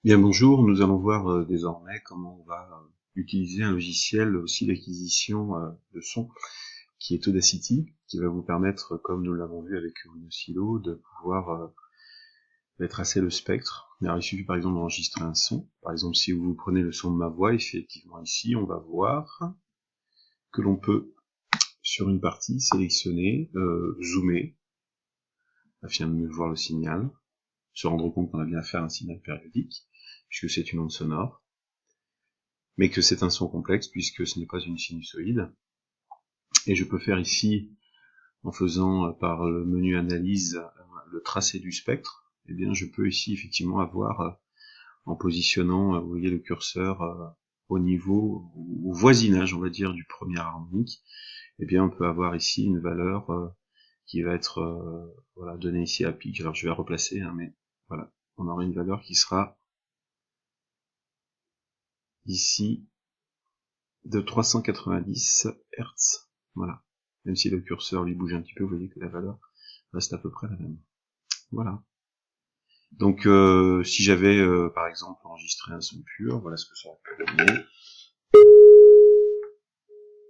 Bien bonjour, nous allons voir désormais comment on va utiliser un logiciel aussi d'acquisition de son qui est Audacity, qui va vous permettre, comme nous l'avons vu avec Silo, de pouvoir tracer le spectre. Alors, il suffit par exemple d'enregistrer un son. Par exemple, si vous prenez le son de ma voix, effectivement ici, on va voir que l'on peut, sur une partie, sélectionner, zoomer, afin de mieux voir le signal, se rendre compte qu'on a bien affaire à un signal périodique, puisque c'est une onde sonore, mais que c'est un son complexe puisque ce n'est pas une sinusoïde. Et je peux faire ici, en faisant par le menu analyse le tracé du spectre, et bien je peux ici effectivement avoir, en positionnant, vous voyez le curseur au niveau, au voisinage on va dire du premier harmonique, et bien on peut avoir ici une valeur qui va être voilà, donnée ici à pic. Alors je vais replacer, hein, mais voilà, on aura une valeur qui sera ici de 390 Hz. Voilà. Même si le curseur lui bouge un petit peu, vous voyez que la valeur reste à peu près la même. Voilà. Donc si j'avais par exemple enregistré un son pur, voilà ce que ça aurait pu donner.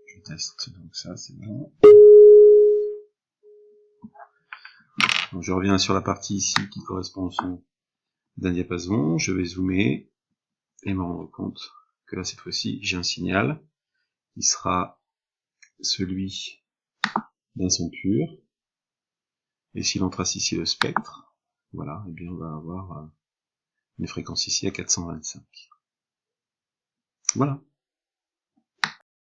Je teste, donc ça c'est bon. Donc je reviens sur la partie ici qui correspond au son d'un diapason, je vais zoomer et me rendre compte que là cette fois-ci j'ai un signal qui sera celui d'un son pur, et si l'on trace ici le spectre, voilà, et bien on va avoir une fréquence ici à 425. Voilà.